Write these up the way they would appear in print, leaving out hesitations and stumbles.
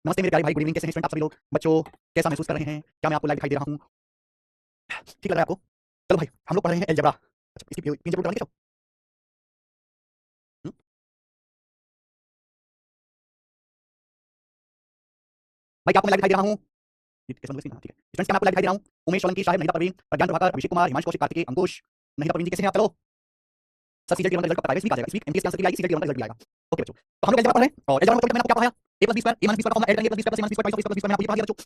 नमस्ते मेरे प्यारे भाई, गुड इवनिंग। कैसे हैं स्टूडेंट आप सभी लोग? बच्चों, कैसा महसूस कर रहे हैं? क्या मैं आपको लाइव दिखाई दे रहा हूँ? ठीक लग रहा है आपको? चलो भाई, हम लोग पढ़ रहे हैं अलजेब्रा। अच्छा, इसकी तीन जबड़ करवा हम्म? भाई, क्या आपको मैं लाइव दिखाई दे रहा हूँ? ठीक है स्टूडेंट्स, क्या मैं आपको लाइव दिखाई दे रहा हूँ? उमेश सोलंकी, शाहिद, नहिदा परवीन, प्रज्ञान प्रभाकर, अभिषेक कुमार, हिमांशु कौशिक, कार्तिकेय, अंकुश, नहिदा परवीन जी, कैसे हैं आप? चलो सर, सीजन के रिजल्ट कब आएगा? इस वीक आ जाएगा। इस वीक एमटीएस की आंसर की आएगी, सीजन के रिजल्ट भी आएगा। ओके बच्चों, तो हम लोग अलजेब्रा पढ़ रहे हैं और अलजेब्रा में मैंने आपको क्या पढ़ाया? a plus B square, a minus B square का फॉर्मूला ऐड करेंगे, plus B square plus a minus B square plus b square मैंने आपको ये पढ़ा दिया बच्चों।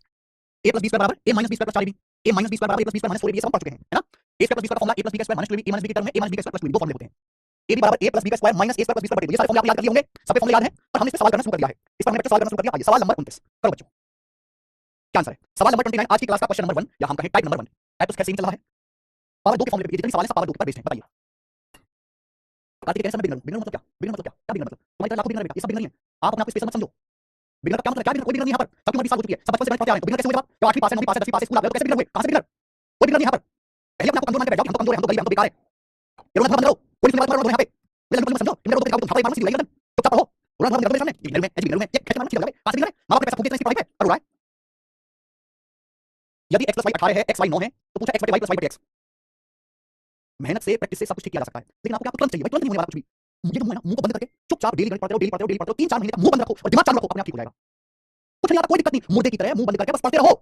a प्लस बी स्क्वायर बराबर a minus B square plus 4ab, a minus B square बराबर a plus B square minus 4ab, ये सब हम पढ़ चुके हैं, है ना? a square plus B square का formula a plus B square minus 2ab, a minus B के टर्म में a minus B square plus 2ab, दो फॉर्मूले होते हैं। a b बराबर a plus B square minus a square plus B square, ये सारे फॉर्मूले आपको याद कर लिए होंगे, सबके फॉर्मूले याद है और हमने इस पे सवाल करना शुरू कर दिया है। इस पर हमने बच्चों सवाल करना शुरू कर दिया। आइए सवाल नंबर 29 करो बच्चों। क्या आंसर है? सवाल नंबर 29 आज की क्लास का क्वेश्चन नंबर 1, या हम कहें टाइप नंबर 1 है, तो खैर सेम चल रहा है। पावर 2 के फॉर्मूले पे जितने सवाल है सब पावर 2 पर बेस्ड है। बताइए कार्तिक, कैसे मैं बिगनर हूं? बिगनर मतलब क्या? बिगनर मतलब क्या? क्या बिगनर मतलब? तुम्हारी तरह लाखों बिगनर है, ये सब बिगनर नहीं है। आप अपने आप को स्पेशल मत समझो। बिगनर का क्या मतलब? क्या बिगनर? कोई बिगनर नहीं है यहाँ पर। सबकी उम्र 20 साल हो चुकी है, सब बचपन से गणित पढ़ते आ रहे हैं, तो बिगनर कैसे हुए जब आप? जब 8वीं पास है, 9वीं पास है, 10वीं पास है, स्कूल आ गए, तो कैसे बिगनर हुए? कहां से बिगनर? कोई बिगनर नहीं है यहाँ पर। पहले अपने आप को कमजोर मान के बैठ जाओ कि हम तो कमजोर हैं, हम तो गरीब हैं, हम तो बेकार है। ये रोना बंद करो, कोई नहीं सुनेगा तुम्हारा यहाँ पे। मेरे लोग समझो, तुम मेरे को दिखाओ, तुम हाथ सीधी लगी गर्दन, चुपचाप रहो। रोना बंद कर दो मेरे सामने। ये बिगनर में, ये बिगनर में, ये खेच मारो सीधा लगे, कहां से बिगनर है? मां बाप ने पैसा फूक दिया इसकी पढ़ाई पे और रो रहा है। यदि x + y 18 है, x y 9 है, तो पूछा x / y + y / x। मेहनत से, प्रैक्टिस से सब कुछ ठीक किया जा सकता है, लेकिन आपको क्या तुरंत चाहिए? भाई तुरंत नहीं होने वाला कुछ भी। ये जो मुंह है ना, मुंह को बंद करके चुपचाप डेली गणित पढ़ते रहो, डेली पढ़ते रहो, डेली पढ़ते रहो, 3-4 महीने तक मुंह बंद रखो और दिमाग चालू रखो, अपने आप ठीक हो जाएगा। कुछ नहीं आता, कोई दिक्कत नहीं, मुर्दे की तरह मुंह बंद करके बस पढ़ते रहो।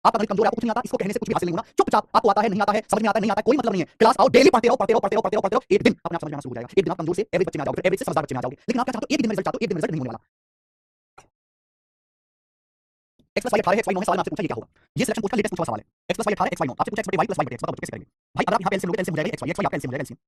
आपका गणित कमजोर है, आपको कुछ नहीं आता, इसको कहने से कुछ भी हासिल नहीं होना। चुपचाप, आपको आता है नहीं आता है, समझ में आता है नहीं आता है, कोई मतलब नहीं है। क्लास आओ, डेली पढ़ते रहो, पढ़ते रहो, पढ़ते रहो, पढ़ते रहो, पढ़ते रहो, एक दिन अपने आप समझ में आना शुरू हो जाएगा। एक दिन आप कमजोर से एवरेज बच्चे में आ जाओगे, फिर एवरेज से समझदार बच्चे में आ जाओगे। लेकिन आप क्या चाहते हो? एक दिन में रिजल्ट चाहते हो, एक दिन में रिजल्ट नहीं होने वाला। x + y 18 है, x y 9 है, सवाल में आपसे पूछा ये क्या होगा? ये सिलेक्शन कोड का लेटेस्ट पूछा हुआ सवाल है। x + y 18 x y 9, आपसे पूछा x / y + y / x, बताओ कैसे करेंगे? भाई अगर आप यहां पे एलसीएम लोगे, एलसीएम हो जाएगा x y, आपका एलसीएम हो जाएगा एलसीएम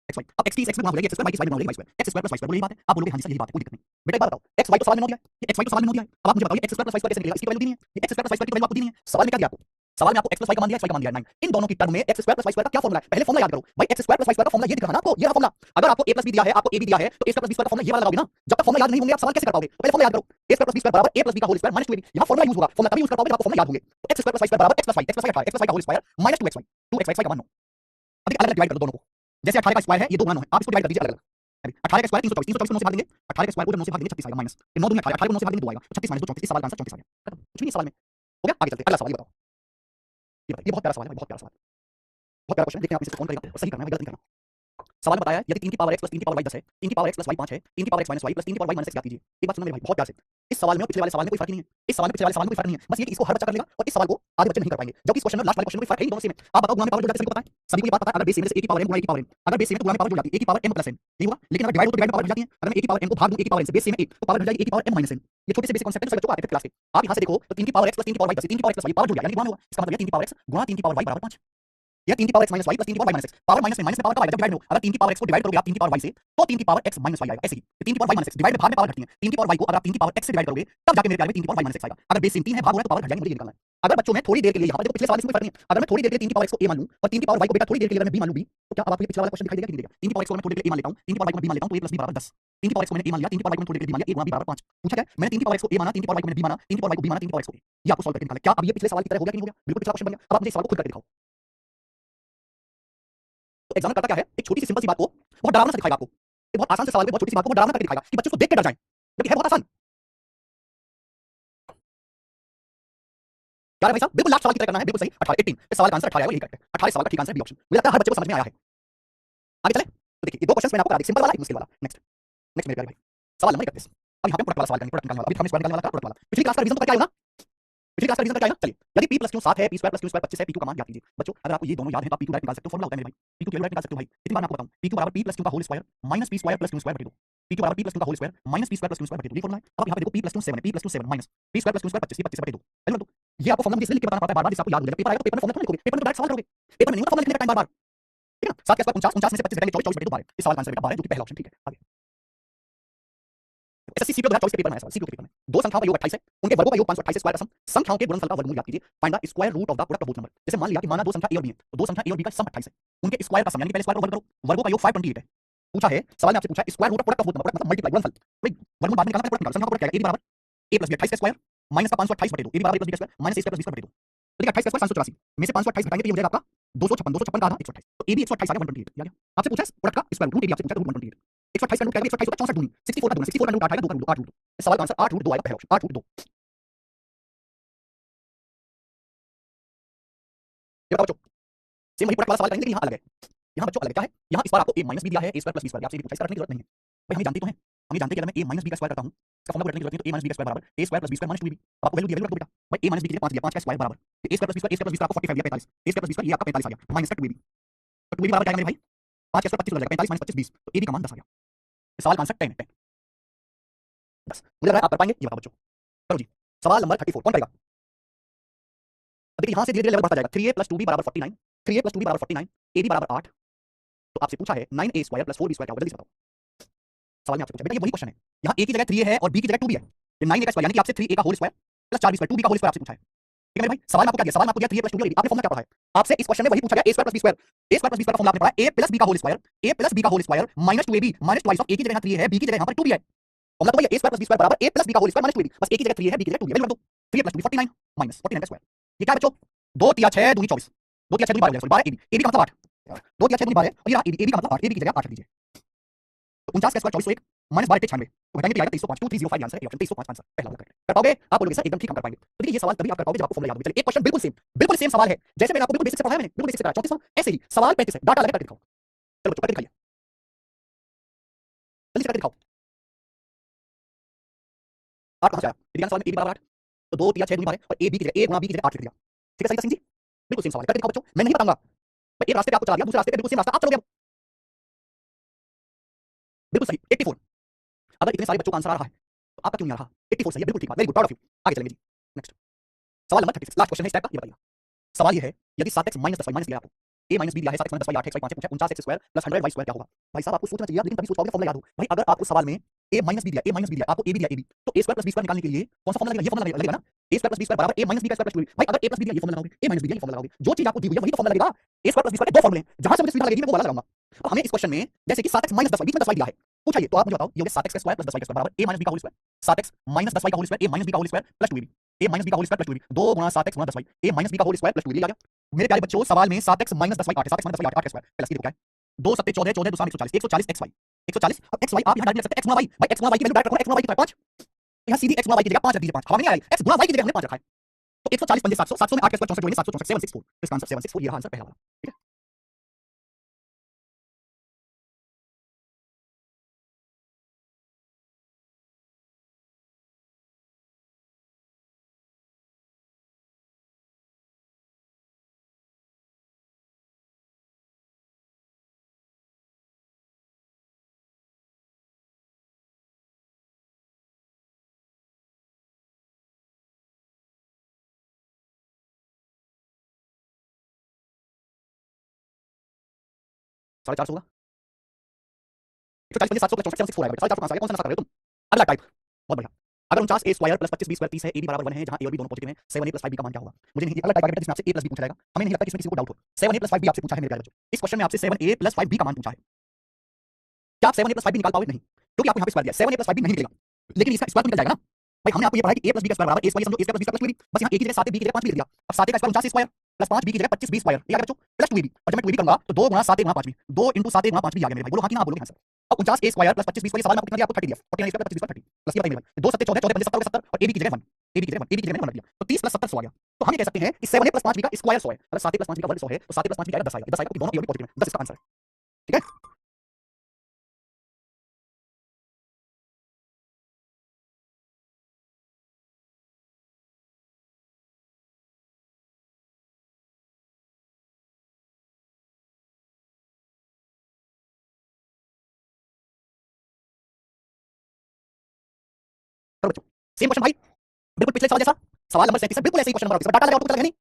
x y। अब x की x में गुणा हो जाएगी, x स्क्वायर y की y में गुणा हो जाएगी y square, x square + y square, बोलो यही बात है? आप बोलोगे हां जी सर यही बात है, कोई दिक्कत नहीं। बेटा एक बात बताओ, x y तो सवाल में हो दिया है, ये x y तो सवाल में हो दिया है। अब आप मुझे बताओ ये x स्क्वायर + y स्क्वायर कैसे निकलेगा? इसकी वैल्यू दी नहीं है, ये x स्क्वायर + y स्क्वायर की वैल्यू आपको दी नहीं है। सवाल में क्या दिया आपको? सवाल में आपको x + y का मान दिया, x y का मान दिया 9। इन दोनों की टर्म में x स्क्वायर + y स्क्वायर का क्या फॉर्मूला है? पहले फॉर्मूला याद करो भाई। x स्क्वायर + y स्क्वायर का फॉर्मूला ये दिख रहा है ना आपको, ये रहा फॉर्मूला। अगर आपको a + b दिया है, आपको a b दिया है, तो a स्क्वायर + b स्क्वायर का फॉर्मूला ये वाला लगाओगे ना। जब तक फॉर्मूला याद नहीं होंगे आप सवाल कैसे कर पाओगे? तो पहले फॉर्मूला याद करो। a स्क्वायर + b स्क्वायर बराबर a + b का होल स्क्वायर माइनस 2ab, यहां फॉर्मूला यूज होगा। फॉर्मूला तभी यूज कर पाओगे जब आपको फॉर्मूला याद होंगे। तो x स्क्वायर + y स्क्वायर बराबर x + y, x + y 18, x + y का whole square minus 2xy, 2xy का मान 9। अभी अलग-अलग डिवाइड कर दो दोनों को। जैसे 18 का स्क्वायर है, ये 2 गुना 9 है, आप इसको डिवाइड कर दीजिए अलग-अलग। अभी 18 का स्क्वायर 324, 324 को 9 से भाग देंगे, 18 का स्क्वायर को 9 से भाग देंगे 36 आएगा माइनस। 9 दूनी 18, 18 को 9 से भाग देंगे 2 आएगा, 36 - 2 34। इस सवाल का आंसर 34 आ गया। खत्म, कुछ भी नहीं सवाल में। हो गया? आगे चलते हैं, अगला सवाल ये बताओ। ये बताइए, ये बहुत प्यारा सवाल है, बहुत प्यारा सवाल, बहुत प्यारा क्वेश्चन है। देखते हैं आप इसे कौन करेगा और सही करना है, गलत नहीं करना। सवाल में बताया है, यदि 3 की पावर x + 3 की पावर y 10 है, 3 की पावर x + y 5 है, 3 की पावर x - y + 3 की पावर y - x याद कीजिए। एक बात सुनो मेरे भाई बहुत प्यार से, इस सवाल में और पिछले वाले सवाल में कोई फर्क नहीं है। इस सवाल में पिछले वाले सवाल में कोई फर्क नहीं है, बस ये कि इसको हर बच्चा कर लेगा और इस सवाल को आधे बच्चे नहीं कर पाएंगे। जबकि इस क्वेश्चन में लास्ट वाले क्वेश्चन में कोई फर्क है नहीं, दोनों सेम है। आप बताओ गुणा में पावर जुड़ जाती है, सभी को पता है, सभी को ये बात पता है। अगर बेस सेम है, जैसे a की पावर m गुणा a की पावर n, अगर बेस सेम है तो गुणा में पावर जुड़ जाती है, a की पावर m + n, यही होगा। लेकिन अगर डिवाइड हो तो डिवाइड में पावर जुड़ जाती है। अगर मैं a की पावर m को भाग दूं a की पावर n से, बेस सेम है a, तो पावर जुड़ जाएगी a की पावर m - n। ये छोटे से बेसिक कांसेप्ट है, सभी बच्चों को आते थे क्लास के। आप यहां से देखो तो 3 की पावर x + 3 की पावर y 10 है, 3 की पावर x + y पावर जुड़ गया, यानी गुणा होगा। इसका मतलब है 3 की पावर x गुणा 3 की पावर y बराबर 5। या 3 की पावर x - y + 3 की power y - x, power minus में पावर कब आएगा? जब डिवाइड हो। अगर 3 की पावर x को डिवाइड करोगे आप 3 की पावर y से, तो 3 की पावर x - y आएगा। ऐसे ही 3 की पावर y - x डिवाइड में भाग में पावर घटती है। 3 की पावर y को अगर आप 3 की पावर x से डिवाइड करोगे, तब जाके मेरे प्यारे में 3 की पावर y - x आएगा। अगर बेस सेम 3 है, भाग हो रहा है तो पावर घट जाएगी, मुझे ये निकालना है। अगर बच्चों में थोड़ी देर के लिए, यहां पर देखो पिछले सवाल से कोई फर्क नहीं है। अगर मैं थोड़ी देर के लिए 3 की पावर x को a मान लूं और 3 की पावर y को बेटा थोड़ी देर के लिए अगर मैं b मान लूं b, तो क्या अब आपको ये पिछला वाला क्वेश्चन दिखाई देगा कि नहीं देगा? 3 की पावर x को मैं थोड़ी देर के लिए a मान लेता हूं, 3 की पावर y को मैं b मान लेता हूं, तो a + b बराबर 10। 3 की पावर x को मैंने a मान लिया, 3 की पावर y को थोड़ी देर के लिए b मान लिया, a गुणा b बराबर 5। पूछा क्या है? मैंने 3 की पावर x को a माना, 3 की पावर y को मैंने b माना, 3 की पावर y को b माना, 3 की पावर x को a। ये आपको सॉल्व करके निकालना है। क्या अब ये पिछले सवाल की तरह हो गया कि नहीं हो गया? बिल्कुल पिछला क्वेश्चन बन गया। अब आप मुझे इस सवाल को खुद करके दिखाओ। तो एग्जामिनर करता क्या है, एक छोटी सी सिंपल सी बात को बहुत डरावना सा दिखाएगा आपको। एक बहुत आसान से सवाल में बहुत छोटी सी बात को बहुत डरावना करके दिखाएगा कि बच्चे उसको देख के डर जाएं, जबकि है बहुत आसान। क्या है भाई साहब? बिल्कुल लास्ट सवाल की तरह करना है, बिल्कुल सही। 18 18 इस सवाल का आंसर 18 आएगा, यही करेक्ट है। 18 सवाल का ठीक आंसर बी ऑप्शन। मुझे लगता है हर बच्चे को समझ में आया है। आगे चले तो देखिए, ये दो क्वेश्चंस मैंने आपको करा दिए, सिंपल वाला एक मुश्किल वाला। नेक्स्ट नेक्स्ट मेरे प्यारे भाई, सवाल नंबर 31। अब यहाँ पे प्रोडक्ट वाला सवाल करेंगे, प्रोडक्ट निकालने वाला। अभी हमें स्क्वायर निकालने वाला था, प्रोडक्ट वाला। पिछली क्लास का रिवीजन तो करके आए हो ना? पिछली क्लास का रिवीजन करके आए ना? चलिए, यदि p + q 7 है, p² + q² 25 है, p2 का मान ज्ञात कीजिए। बच्चों अगर आपको ये दोनों याद है तो आप p2 डायरेक्ट निकाल सकते हो, फॉर्मूला होता है मेरे भाई। p2 की वैल्यू डायरेक्ट निकाल सकते हो भाई। इतनी बार मैं आपको बताऊं, p2 बराबर p + q का whole square minus p² + q² बटे 2। p2 बराबर p + q का whole square minus p² + q² बटे 2, ये फॉर्मूला है। अब यहाँ पे देखो p + q 7 है, p + q 7 minus p² + q² 25, ये 25 बटे 2। पहले तो ये आपको फॉर्मूला मुझे इसलिए लिख के बताना पड़ता है बार-बार, जिससे आपको याद हो जाए। पेपर आएगा तो पेपर में फॉर्मूला थोड़ी लिखोगे, पेपर में डायरेक्ट सवाल करोगे। पेपर में नहीं होगा फॉर्मूला लिखने का टाइम बार-बार, ठीक है ना? 7 के स्क्वायर 49, 49 में से 25 घटाएंगे 24, 24 बटे 2 12। इस सवाल का आंसर बेटा 12 है, जो कि पहला ऑप्शन, ठीक है। आगे एसएससी सीपीओ 2024 के पेपर में आया सवाल, सीपीओ के पेपर में। दो संख्याओं का योग 28 है, उनके वर्गों का योग 528 स्क्वायर का सम, संख्याओं के गुणनफल का वर्गमूल याद कीजिए। Find the square root of the product of both number. जैसे मान लिया कि माना दो संख्या a और b है, तो दो संख्या a और b का सम 28 है, उनके स्क्वायर का सम, यानी पहले स्क्वायर को वर्ग करो, वर्गों का योग 528 है। पूछा है सवाल में आपसे पूछा है square root of product of both number, मतलब मल्टीप्लाई गुणनफल। भाई वर्गमूल बाद में निकालना, प्रोडक्ट निकालो। संख्या का प्रोडक्ट क्या है? a बराबर a + b 28 का स्क्वायर माइनस का 528 बटे 2, a बराबर a + b का स्क्वायर माइनस a² + b² बटे 2। ठीक है, 28 का स्क्वायर 584 में से 528 घटाएंगे तो ये हो जाएगा आपका 256, 256 का आधा 128। तो a भी 128 आ गया, 128 आ गया। आपसे पूछा है प्रोडक्ट का स्क्वायर रूट, a भी आपसे पूछा है रूट 128। 128 का रूट क्या है? 128 होता है 64 का दूनी, 64 का दूनी, 64 का रूट 8 आएगा, 2 का रूट 8 रूट। इस सवाल का आंसर 8 रूट 2 आएगा, पहला ऑप्शन 8 रूट 2। ये बताओ बच्चों, सेम वही प्रोडक्ट वाला सवाल करेंगे लेकिन यहाँ अलग है। यहाँ बच्चों अलग है, क्या है, यहाँ इस बार आपको a माइनस बी दिया है, a square plus B square, आपसे पूछा, इसका रखने की जरूरत नहीं है भाई, हमें जानते तो हैं, हम ये जानते हैं कि अगर मैं a माइनस बी का स्क्वायर करता हूँ, इसका फॉर्मूला रखने की जरूरत नहीं, तो a माइनस बी का स्क्वायर बराबर a square plus B square minus 2b, आपको वैल्यू दिया, वैल्यू रख दो बेटा भाई, a माइनस बी के लिए 5 दिया, 5 का स्क्वायर बराबर a square plus B square, a square plus B square आपको 45 दिया, 45, a square plus B square ये आपका 45 आ गया, माइनस का 2b, तो 2b बराबर क्या है मेरे भाई, 5 का स्क्वायर 25 हो जाएगा, 45 माइनस 25 20, तो a b का मान 10 आ गया, सवाल का आंसर 10 है, 10, मुझे लग रहा है आप कर पाएंगे, ये बताओ बच्चों, करो जी, सवाल नंबर 34 कौन करेगा, अब देखिए यहाँ से धीरे धीरे लेवल बढ़ता जाएगा, 3a प्लस 2b बराबर 49, 3a प्लस 2b बराबर 49, ab बराबर 8, तो आपसे पूछा है 9a square plus 4b square क्या होगा, जल्दी से बताओ, सवाल में आपसे पूछा बेटा, ये वही क्वेश्चन है, यहाँ a की जगह 3a है और b की जगह 2b है, ये 9a का स्क्वायर यानी कि आपसे 3a का whole square plus 4b square 2b का होल स्क्वायर आपसे पूछा है, ठीक है मेरे भाई, सवाल में आपको क्या दिया, सवाल में आपको दिया 3a प्लस 2b, आपने फॉर्मूला क्या पढ़ा है, आपसे इस क्वेश्चन में वही पूछा गया a square plus b square, a square plus b square का फॉर्मूला आपने पढ़ा a प्लस b का whole square, a plus b का whole square minus 2ab minus twice of a की जगह 3 है, b की जगह यहाँ पर 2b है, फॉर्मूला तो भैया a square plus b square बराबर a प्लस b का होल स्क्वायर माइनस 2ab, बस a की जगह 3 है, b की जगह 2b है, वैल्यू रख दो, 3 प्लस 2 49 माइनस 49 का स्क्वायर, ये क्या है बच्चों, 2 3 6 दूनी 24, 2 3 6 दूनी 12 सॉरी 12 ab का मतलब 8, 2 3 6 दूनी 12 और ये ab का मतलब 8, ab की जगह 8 रख दीजिए, तो 49 का स्क्वायर 2401 माइनस 12 96, तो घटाएंगे तो आएगा 2305, 2305 आंसर है, ऑप्शन 2305 आंसर पहला वाला करेक्ट, कर पाओगे आप बोलोगे सर एकदम ठीक हम कर पाएंगे, तो देखिए ये सवाल तभी आप कर पाओगे जब आपको फॉर्मूला याद होगा, चलिए एक क्वेश्चन बिल्कुल सेम सवाल है, जैसे मैंने आपको बिल्कुल बेसिक से पढ़ाया, मैंने बिल्कुल बेसिक से पढ़ाया 34वां, ऐसे ही सवाल 35 है, डाटा लगा करके दिखाओ, चलो बच्चों करके दिखाइए, जल्दी से करके दिखाओ, 8 कहां से आया, यदि सवाल में a बराबर 8, तो 2 3 6 दूनी 12 और a b की जगह a गुणा b की जगह 8 लिख दिया, ठीक है सही था सिंह जी, बिल्कुल सेम सवाल है, करके दिखाओ बच्चों, मैं नहीं बताऊंगा, मैं एक रास्ते पे आपको चला दिया, दूसरे रास्ते पे बिल्कुल सेम रास्ता आप चलोगे, बिल्कुल सही 84, अगर इतने सारे बच्चों का आंसर आ रहा है तो आपका क्यों नहीं आ रहा, 84 सही है, बिल्कुल ठीक बात, very good, proud of you, आगे चलेंगे जी, नेक्स्ट सवाल नंबर 36 लास्ट क्वेश्चन है इस टाइप का, ये बताइए, सवाल ये है यदि 7x माइनस 10y माइनस दिया आपको, a माइनस b दिया है 7x minus 10y 8x y 5 से पूछा 49x square plus 100y square क्या होगा, भाई साहब आपको सोचना चाहिए, लेकिन तभी सोच पाओगे फॉर्मूला याद हो, भाई अगर आपको सवाल में a माइनस b दिया आपको a b दिया ab, तो a square plus b square निकालने के लिए कौन सा फॉर्मूला लगेगा, ये फॉर्मूला लगेगा ना, a square plus b square बराबर a माइनस b का स्क्वायर प्लस 2b, भाई अगर a प्लस b दिया ये फॉर्मूला लगाओगे, a माइनस b दिया ये फॉर्मूला लगाओगे, जो चीज आपको दी हुई है वही तो फॉर्मूला लगेगा, a square plus b square के दो फॉर्मूले हैं, जहां से मुझे सुविधा लगेगी मैं वो वाला लगाऊंगा, अब हमें इस क्वेश्चन में जैसे कि 7x माइनस 10y बीच में 10y दिया है, पूछा ये तो आप मुझे बताओ, ये हो गया 7x का स्क्वायर प्लस 10y का स्क्वायर बराबर a माइनस b का whole square, 7x minus 10y का whole square a minus b का whole square plus 2b, a minus b का होल स्क्वायर प्लस 2b, 2 गुणा 7x गुणा 10y, a माइनस b का whole square plus 2b आ गया, मेरे प्यारे बच्चों सवाल में 7x माइनस 10y 8 है, 7x माइनस 10y 8 8 का स्क्वायर प्लस ये क्या है, 2 7 14 14 2 140 140 xy 140, अब xy आप यहां डायरेक्ट लिख सकते हैं x गुणा y, भाई x गुणा y की वैल्यू डायरेक्ट रखो, x गुणा y की 5, यहां सीधी x गुणा y की जगह 5 रख दीजिए, 5 हवा में नहीं आएगी, x गुणा y की जगह हमने 5 रखा है, तो 140 पंजे 700, 700 में 8 के स्क्वायर 64 764, इसका आंसर 764, ये रहा आंसर पहला वाला, ठीक है, साढ़े 400 होगा, 140 पंजे 700 प्लस 64 764 आएगा, 450 आंसर आ गया, कौन सा आंसर कर रहे हो तुम, अगला टाइप, बहुत बढ़िया, अगर 49a square plus 25b square 30 है, ab बराबर 1 है, जहां a और b दोनों पॉजिटिव हैं, 7a प्लस 5b का मान क्या होगा, मुझे नहीं अगला टाइप आगे जिसमें आपसे a प्लस b पूछा जाएगा, हमें नहीं लगता कि इसमें किसी को डाउट हो, 7a प्लस 5b आपसे पूछा है मेरे प्यारे बच्चों, इस क्वेश्चन में आपसे 7a प्लस 5b का मान पूछा है, क्या आप 7a प्लस 5b निकाल पाओगे, नहीं, क्योंकि आपको यहाँ पे स्क्वायर दिया, 7a प्लस 5b नहीं निकलेगा, लेकिन इसका स्क्वायर तो निकल जाएगा ना, भाई हमने आपको ये पढ़ा है कि a प्लस b का स्क्वायर बराबर a स्क्वायर समझो, a square plus b square plus 2ab, बस यहाँ a की जगह 7a b की जगह 5b लिख दिया, अब 7a का स्क्वायर 49 स्क्वायर प्लस 5b की जगह 25b स्क्वायर, ये आ गया बच्चों प्लस 2ab, और जब मैं 2ab करूंगा तो 2 गुणा 7a गुणा 5b, 2 into 7a गुणा 5b आ गया मेरे भाई, बोलो हाँ कि ना, आप बोलोगे हाँ सर, अब 49a square plus 25b square, सवाल में आपको कितना दिया, आपको 30 दिया, 49 स्क्वायर प्लस 25 स्क्वायर 30 प्लस ये बताइए मेरे भाई, 2 7 14 14 पंजे 70 और ab की जगह 1, ab की जगह 1, ab की जगह मैंने 1 रख दिया, तो 30 प्लस 70 100 आ गया, तो हम ये कह सकते हैं कि 7a प्लस 5b का स्क्वायर 100 है, अगर 7a प्लस 5b का वर्ग 100 है तो 7a प्लस 5b का आएगा 10 आएगा, 10 आएगा क्योंकि दोनों a और b पॉजिटिव हैं, 10 इसका आंसर है, ठीक है, तो बच्चों सेम क्वेश्चन भाई, बिल्कुल पिछले सवाल जैसा, सवाल नंबर 37 बिल्कुल ऐसे ही क्वेश्चन नंबर, डाटा लगा और कुछ लगा नहीं,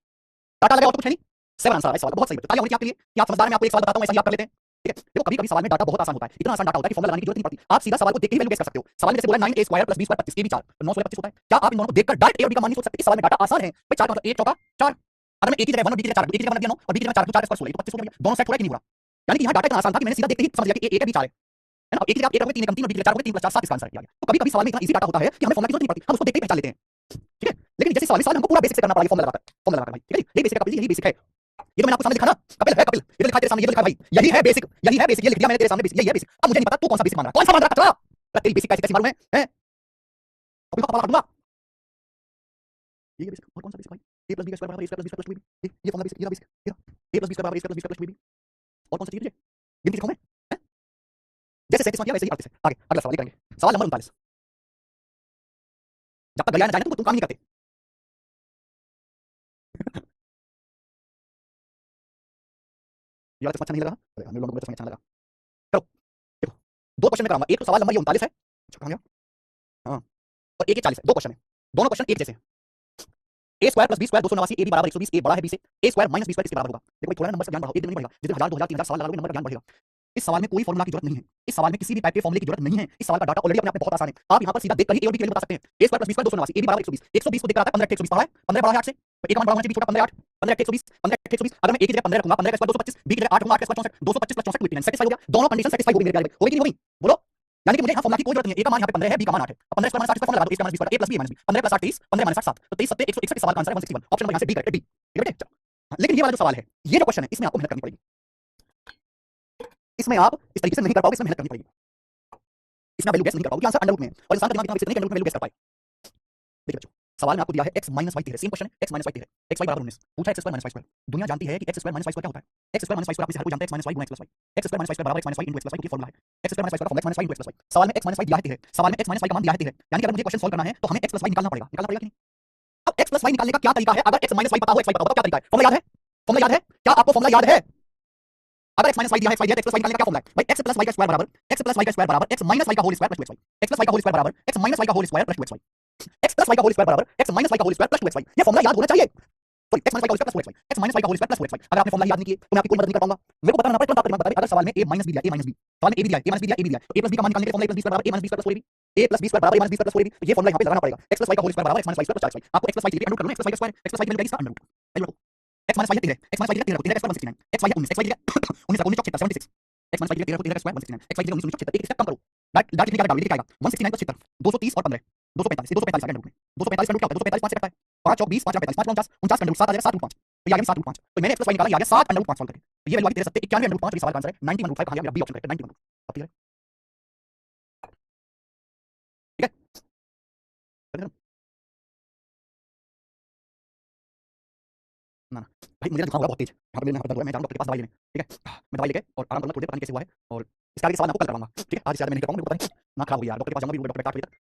डाटा लगा और कुछ है नहीं, 7 आंसर है सवाल, बहुत सही बच्चों, तालियां होनी चाहिए आपके लिए कि आप समझदार हैं, मैं आपको एक सवाल बताता हूं ऐसा ही आप कर लेते हैं, ठीक है, देखो कभी कभी सवाल में डाटा बहुत आसान होता है, इतना आसान डाटा होता है कि फॉर्मूला लगाने की जरूरत नहीं पड़ती, आप सीधा सवाल को देख के ही वैल्यू गेस कर सकते हो, सवाल में जैसे बोला 9a square plus b square 25 a भी 4 तो 9 16 25 होता है, क्या आप इन दोनों को देखकर डायरेक्ट a और b का मान नहीं सोच सकते, इस सवाल में डाटा आसान है भाई, 4 का मतलब 1 चौका 4, अगर मैं a की जगह 1 और b की जगह 4, a की जगह 1 दिया 9 और b की जगह 4 तो 4 स्क्वायर 16 तो 25 हो गया, दोनों सेट हो रहा है कि नहीं हो रहा, यानी कि यहाँ डाटा इतना आसान था कि मैंने सीधा देखते ही समझ लिया कि a का b 4 है ना, एक की जगह आप 1 रखोगे 3 कम 3 और b की जगह 4 रखोगे 3 प्लस 4 7 इसका आंसर है, तो कभी कभी सवाल में इतना इजी डाटा होता है कि हमें फॉर्मूला की जरूरत नहीं पड़ती, हम उसको देखते ही पहचान लेते हैं, ठीक है, लेकिन जैसे सवाल हमको पूरा बेसिक से करना पड़ेगा, फॉर्मूला लगाकर भाई, ठीक है, यही बेसिक है कपिल जी, यही बेसिक है, ये तो मैंने आपको सामने दिखा ना, कपिल है कपिल, ये तो लिखा है तेरे सामने, ये तो लिखा है भाई, यही है बेसिक, ये लिख दिया मैंने तेरे सामने बेसिक, यही है बेसिक, अब मुझे नहीं पता तू कौन सा बेसिक मान रहा है, कौन सा मान रहा है, चला तेरी बेसिक कैसी कैसी मालूम है कपिल को कपाल काटूंगा, ये बेसिक और कौन सा बेसिक भाई, a प्लस b का स्क्वायर बराबर a square plus b square plus 2b, ये फॉर्मूला बेसिक, ये basic, A plus B square बराबर A square plus B square plus 2ab और कौन सा चाहिए तुझे गिनती लिखूं मैं हैं? जैसे 37 किया वैसे ही 38 है आगे अगला सवाल ये करेंगे सवाल नंबर 39 जब तक गया ना जाने तुम काम नहीं करते ये वाला अच्छा नहीं लगा अरे हम लोगों को तो अच्छा लगा चलो देखो दो क्वेश्चन में कराऊंगा एक तो सवाल नंबर ये 39 है कहां गया हां और एक ये 40 है दो क्वेश्चन है दोनों क्वेश्चन एक जैसे हैं A square plus B square 289 A B बराबर 120 ए बड़ा है बी से A square minus B square किसके बराबर होगा देखो भाई थोड़ा नंबर से ज्ञान बढ़ाओ एक दिन नहीं बढ़ेगा जिस दिन 1000 2000 3000 सवाल लगाओगे नंबर का ज्ञान बढ़ेगा इस सवाल में कोई फॉर्मूला की जरूरत नहीं है इस सवाल में किसी भी टाइप के फॉर्मूले की जरूरत नहीं है इस सवाल का डाटा ऑलरेडी अपने आप में बहुत आसान है आप यहां पर सीधा देखकर ही ए और बी के लिए बता सकते हैं A square plus B square 289 A B बराबर 120 120 को देख रहा था 15 120 पढ़ा है 15 बड़ा है 8 से तो एक मान बड़ा होना चाहिए छोटा 15 8 15 120 15 120 अगर मैं एक की जगह 15 रखूंगा 15 का स्क्वायर 225 बी की जगह 8 रखूंगा 8 का स्क्वायर 64 225 प्लस 64 89 सेटिस्फाई हो गया दोनों कंडीशन सेटिस्फाई हो गई मेरे प्यारे भाई होगी कि नहीं होगी बोलो यानी कि मुझे यहाँ फॉर्मूला की कोई जरूरत नहीं है ए का मान यहाँ पे 15 है बी का मान 8 है अब 15 स्क्वायर माइनस 8 फॉर्मूला लगा दो A minus B square A plus B minus B 15 plus 8 30 15 minus 8 7 तो 23 7 161 सवाल का आंसर है 161 ऑप्शन नंबर यहाँ से डी करेक्ट डी ठीक है बेटे लेकिन ये वाला जो सवाल है ये जो क्वेश्चन है इसमें आपको मेहनत करनी पड़ेगी इसमें आप इस तरीके से नहीं कर पाओगे इसमें मेहनत करनी पड़ेगी इसमें वैल्यू गेस नहीं कर पाओगे आंसर अंडर रूट में है और इंसान का दिमाग इतना विचित्र नहीं कि अंडर रूट में वैल्यू गेस कर पाए देखिए बच्चों सवाल में आपको दिया है x minus Y same question है x minus Y x y बराबर 19 पूछा x square minus Y square दुनिया जानती है कि x square minus Y square क्या होता है x square minus Y square आप हर कोई जानते हैं x माइनस वाई गुणा x plus Y x square minus Y square बराबर x minus Y into x plus Y क्योंकि फॉर्मूला है x square minus Y square formula x minus Y into x plus Y सवाल में x minus Y दिया है सवाल में x minus Y का मान दिया है यानी कि अगर मुझे क्वेश्चन सॉल्व करना है तो हमें x प्लस वाई निकालना पड़ेगा कि नहीं अब x प्लस वाई निकालने का क्या तरीका है अगर x माइनस वाई पता हो x वाई पता हो क्या तरीका है फॉर्मूला याद है फॉर्मूला याद है क्या आपको फॉर्मूला याद है अगर x माइनस वाई दिया है x वाई दिया है x प्लस वाई निकालने का क्या फॉर्मूला है भाई x प्लस वाई का स्क्वायर बराबर x प्लस वाई का स्क्वायर बराबर x माइनस वाई का whole square plus 2xy x plus Y का होल स्क्वायर बराबर x माइनस वाई का whole square plus 2xy x plus Y का होल स्क्वायर बराबर x माइनस वाई का whole square plus 2xy ये formula याद होना चाहिए सॉरी x माइनस वाई का whole square plus 2xy x minus Y का होल स्क्वायर प्लस 2xy अगर आपने फॉर्मूला याद नहीं किए तो मैं आपकी कोई मदद नहीं कर पाऊंगा मेरे को बताना पड़ेगा तुरंत आपको बता दें अगर सवाल में a माइनस b दिया a माइनस b सवाल में a भी दिया a माइनस b दिया a भी दिया तो a प्लस b का मान निकालने के फॉर्मूला a प्लस b बराबर a minus b plus 4ab a plus b square बराबर a minus b plus 4ab तो ये फॉर्मूला यहां पे लगाना पड़ेगा x प्लस वाई का होल स्क्वायर बराबर x minus Y square plus 4xy आपको x प्लस वाई चाहिए अंडर रूट कर लो x प्लस वाई का स्क्वायर x प्लस वाई की वैल्यू इसका under root x minus Y 13 x minus Y 13 को 13 का square 169 x Y 19 x Y 19 19 76 76 x minus Y 13 को 13 का स्क्वायर 169 x वाई 19 19 76 एक स्टेप कम करो डाट लिखने का डाल लिखिएगा 169 प्लस 76 230 और 15 245 245 अंडर रूट में 245 अंडर रूट क्या होता है 245 5 से कटता है 5 चौक 20 5 45 5 49 49 अंडर रूट 7 आ जाएगा 7 रूट 5 तो ये आ गया 7 रूट 5 तो मैंने x प्लस वाई निकाला ये आ गया 7 अंडर रूट 5 सॉल्व करके तो ये वैल्यू आ गई तेरे 70 91 अंडर रूट 5 तो ये सवाल का आंसर है 91 रूट 5 कहां गया मेरा बी ऑप्शन करेक्ट है 91 रूट अब ठीक है ठीक है ना ना भाई मुझे ना जुकाम हो रहा बहुत तेज यहाँ पे मेरे यहाँ पे दर्द हो रहा है मैं जा रहा हूँ डॉक्टर के पास दवाई लेने ठीक है मैं दवाई लेके और आराम करूंगा थोड़ी देर पता नहीं कैसे हुआ है और इसका आगे सवाल आपको कल करवाऊंगा ठीक है आज ज्यादा मैं नहीं कर पाऊंगा मेरे को पता नहीं ना खराब हो गया डॉक्टर के पास जाऊंगा भी डॉक्टर 8 बजे तक